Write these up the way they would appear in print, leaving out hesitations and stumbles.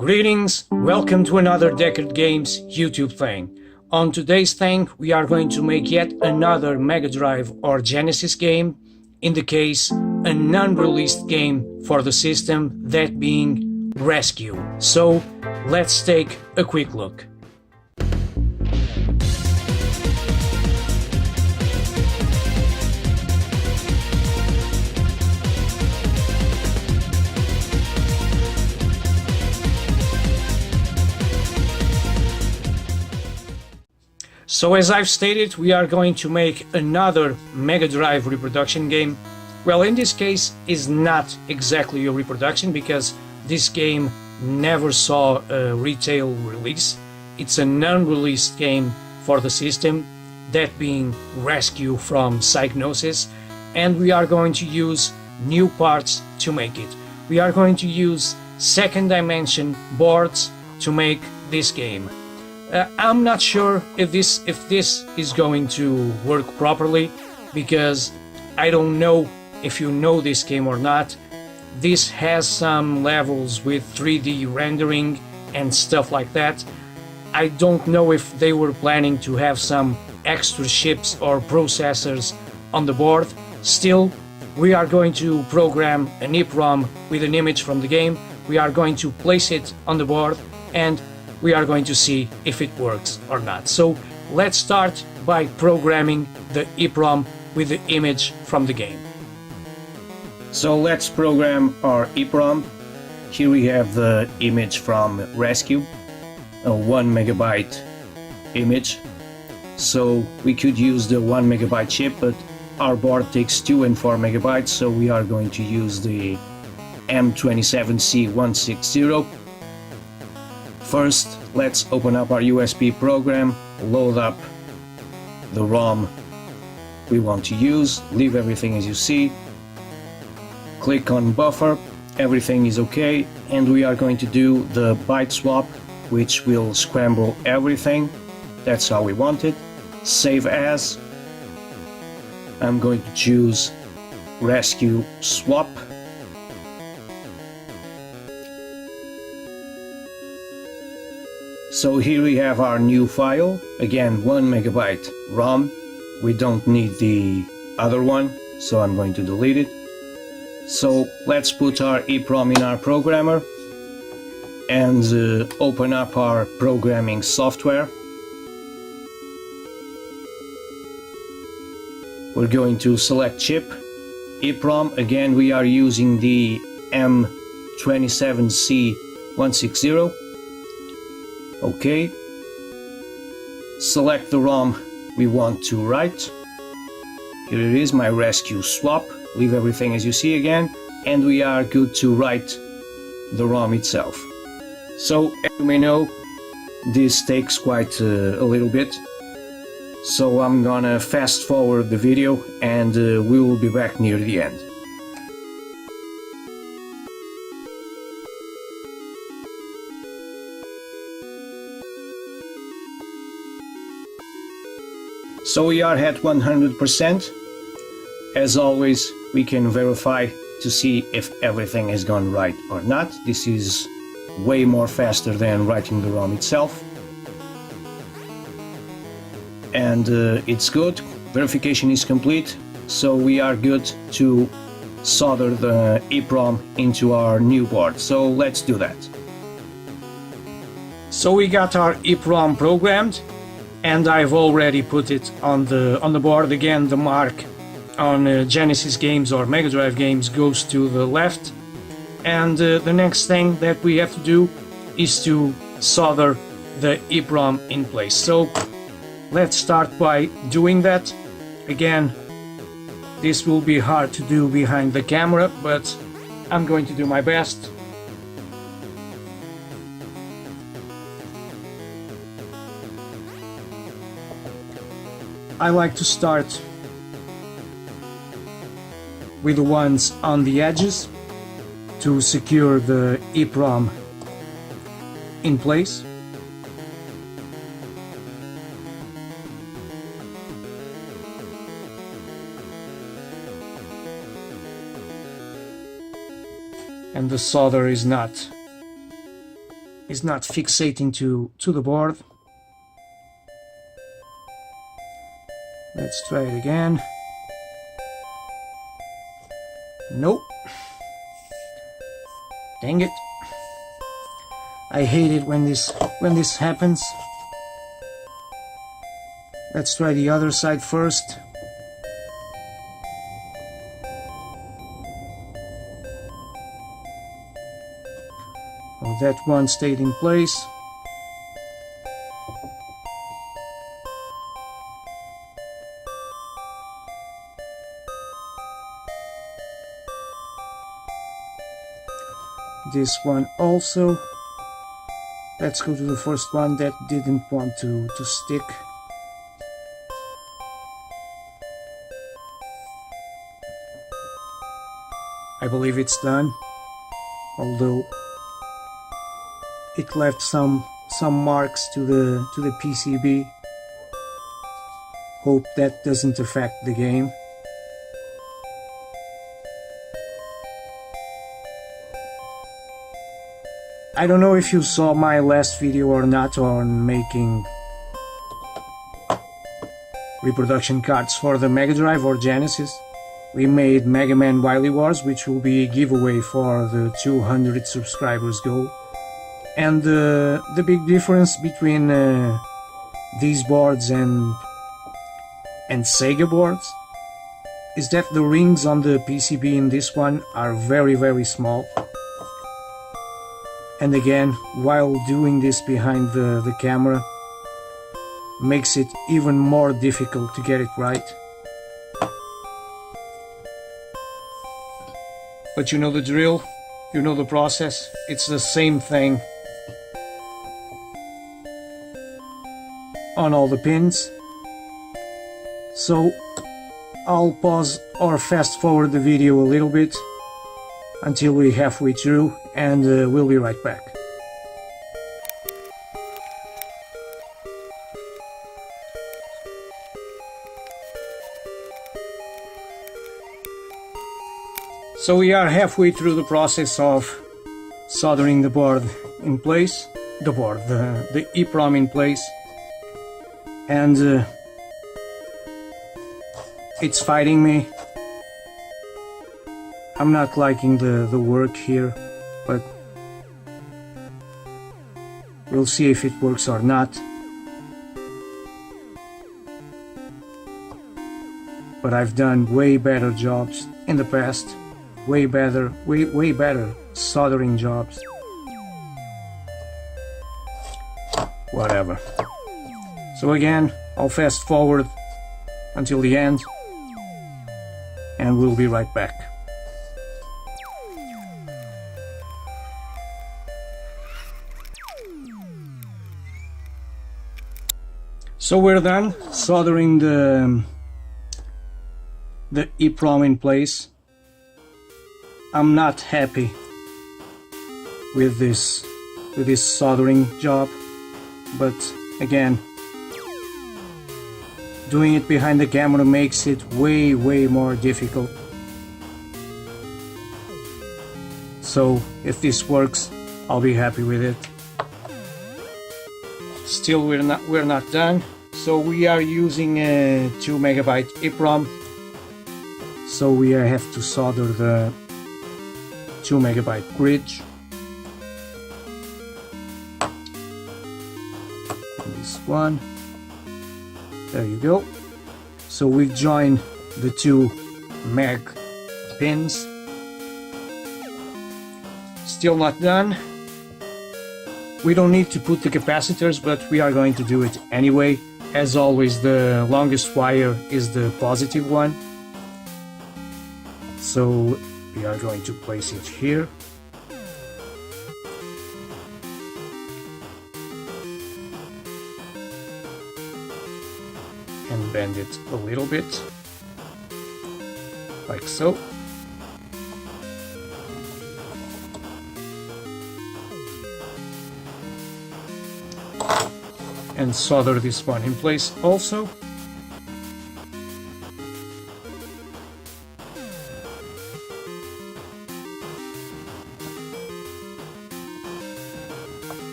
Greetings, welcome to another Deckard Games YouTube thing. On today's thing, we are going to make yet another Mega Drive or Genesis game, in the case, an unreleased game for the system, that being ResQ. So, let's take a quick look. So as I've stated, we are going to make another Mega Drive reproduction game. Well, in this case, is not exactly a reproduction because this game never saw a retail release. It's an unreleased game for the system, that being ResQ from Psygnosis, and we are going to use new parts to make it. We are going to use second dimension boards to make this game. I'm not sure if this is going to work properly, because I don't know if you know this game or not. This has some levels with 3D rendering and stuff like that. I don't know if they were planning to have some extra chips or processors on the board. Still, we are going to program an EPROM with an image from the game. We are going to place it on the board and we are going to see if it works or not. So let's start by programming the EPROM with the image from the game. So let's program our EPROM. Here we have the image from ResQ, a 1 megabyte image. So we could use the 1 megabyte chip, but our board takes 2 and 4 megabytes, so we are going to use the M27C160. First, let's open up our USB program, load up the ROM we want to use, leave everything as you see, click on buffer, everything is okay, and we are going to do the byte swap, which will scramble everything. That's how we want it. Save as. I'm going to choose ResQ swap. So here we have our new file, again 1 megabyte ROM. We don't need the other one, so I'm going to delete it. So let's put our EPROM in our programmer and open up our programming software. We're going to select chip, EPROM. Again, we are using the M27C160. OK. Select the ROM we want to write. Here it is, my ResQ swap. Leave everything as you see again, and we are good to write the ROM itself. So, as you may know, this takes quite a little bit. So I'm gonna fast forward the video and we will be back near the end. So we are at 100%. As always, we can verify to see if everything has gone right or not. This is way more faster than writing the ROM itself. And it's good. Verification is complete. So we are good to solder the EPROM into our new board. So let's do that. So we got our EPROM programmed, and I've already put it on the board. Again, the mark on Genesis games or Mega Drive games goes to the left, and the next thing that we have to do is to solder the EPROM in place. So let's start by doing that. Again, this will be hard to do behind the camera, but I'm going to do my best. I like to start with the ones on the edges to secure the EPROM in place. And the solder is not is not fixating to the board. Let's try it again. Nope. Dang it. I hate it when this happens. Let's try the other side first. Well, that one stayed in place. This one also. Let's go to the first one that didn't want to stick. I believe it's done, although it left some marks to the PCB. Hope that doesn't affect the game. I don't know if you saw my last video or not on making reproduction cards for the Mega Drive or Genesis. We made Mega Man Wily Wars, which will be a giveaway for the 200 subscribers goal. And the big difference between these boards and Sega boards is that the rings on the PCB in this one are very, very small. And again, while doing this behind the camera, makes it even more difficult to get it right. But you know the drill, you know the process, it's the same thing on all the pins. So I'll pause or fast forward the video a little bit until we're halfway through, and we'll be right back. So we are halfway through the process of soldering the board in place, the EPROM in place, and it's fighting me. I'm not liking the work here, but we'll see if it works or not. But I've done way better jobs in the past, way better soldering jobs. Whatever. So again, I'll fast forward until the end, and we'll be right back. So we're done soldering the EPROM in place. I'm not happy with this soldering job, but again, doing it behind the camera makes it way more difficult. So if this works, I'll be happy with it. Still, we're not done. So we are using a 2 megabyte EPROM. So we have to solder the 2 megabyte bridge. And this one. There you go. So we join the 2 meg pins. Still not done. We don't need to put the capacitors, but we are going to do it anyway. As always, the longest wire is the positive one. So we are going to place it here. And bend it a little bit, like so. And solder this one in place also.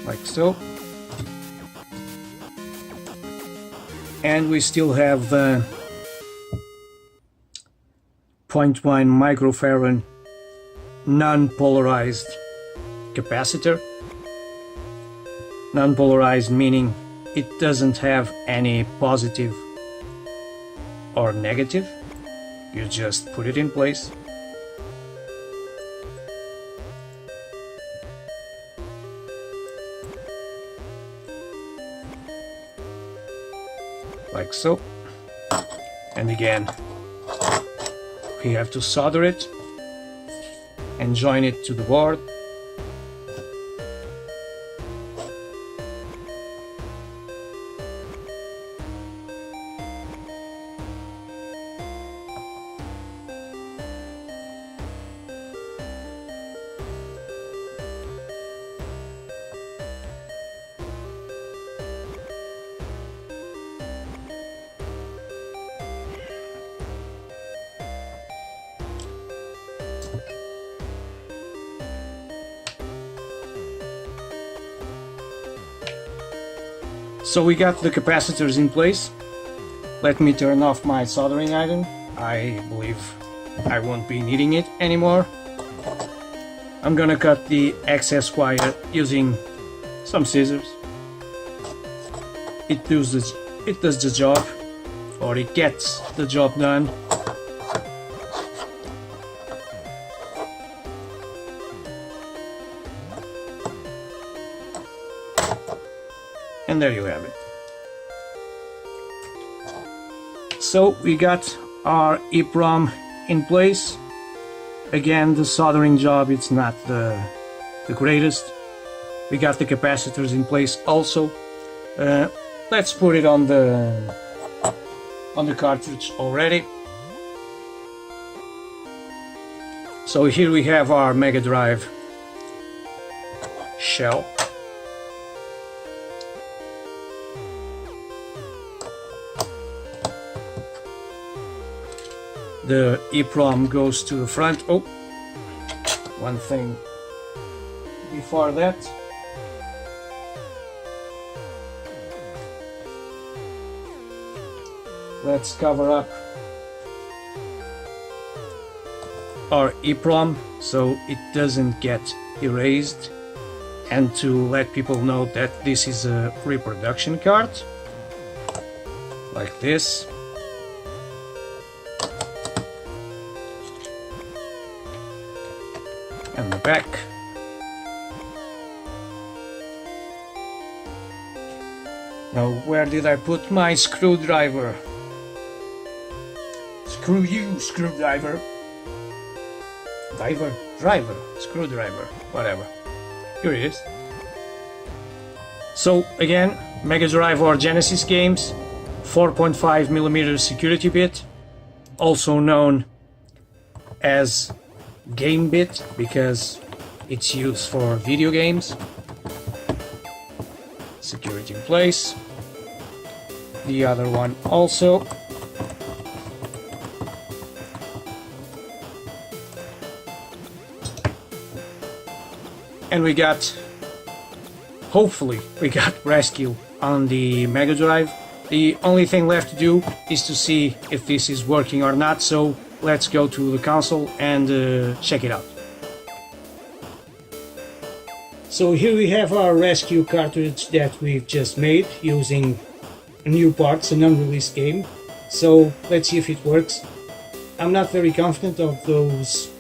like so. And we still have the 0.1 microfarad non-polarized capacitor. Non-polarized meaning it doesn't have any positive or negative. You just put it in place. Like so. And again, we have to solder it and join it to the board. So we got the capacitors in place. Let me turn off my soldering iron. I believe I won't be needing it anymore. I'm gonna cut the excess wire using some scissors. It does the job, or it gets the job done. And there you have it. So we got our EPROM in place. Again, the soldering job, it's not the greatest. We got the capacitors in place also. Let's put it on the cartridge already. So here we have our Mega Drive shell. The EPROM goes to the front. Oh, one thing before that. Let's cover up our EPROM so it doesn't get erased, and to let people know that this is a reproduction card, like this. And the back. Now, where did I put my screwdriver? Screw you, screwdriver. Driver, screwdriver, whatever. Here it is. So again, Mega Drive or Genesis games, 4.5mm security bit, also known as game bit because it's used for video games. Security in place. The other one also. And we got, hopefully, we got ResQ on the Mega Drive. The only thing left to do is to see if this is working or not, so let's go to the console and check it out. So here we have our ResQ cartridge that we've just made using new parts, an unreleased game. So let's see if it works. I'm not very confident of those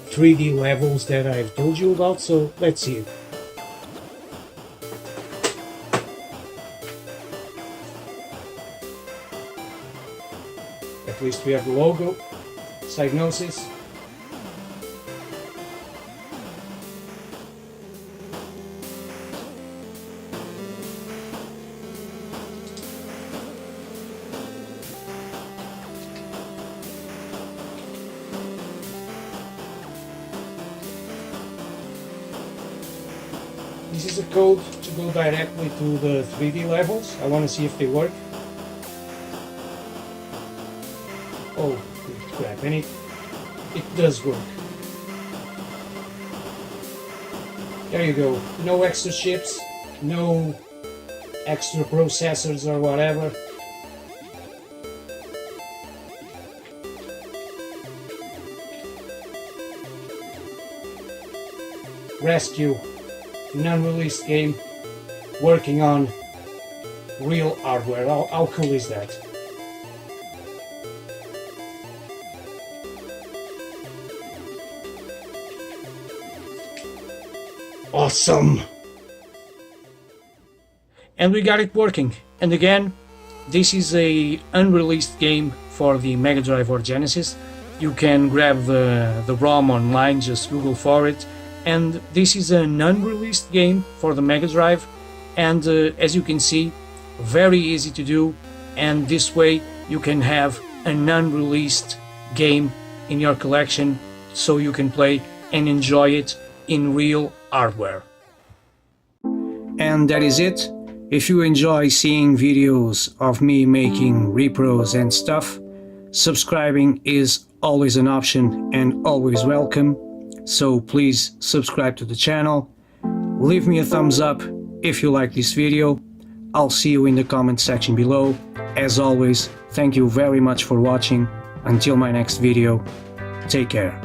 3D levels that I've told you about, so let's see it. At least we have the logo, Psygnosis. This is a code to go directly to the 3D levels. I want to see if they work. Oh, crap, and it does work. There you go. No extra chips, no extra processors or whatever. ResQ, an unreleased game working on real hardware. How cool is that? Awesome! And we got it working. And again, this is a unreleased game for the Mega Drive or Genesis. You can grab the ROM online, just Google for it. And this is an unreleased game for the Mega Drive. And as you can see, very easy to do. And this way you can have an unreleased game in your collection so you can play and enjoy it in real hardware. And that is it. If you enjoy seeing videos of me making repros and stuff, subscribing is always an option and always welcome. So please subscribe to the channel. Leave me a thumbs up if you like this video. I'll see you in the comment section below. As always, thank you very much for watching. Until my next video, take care.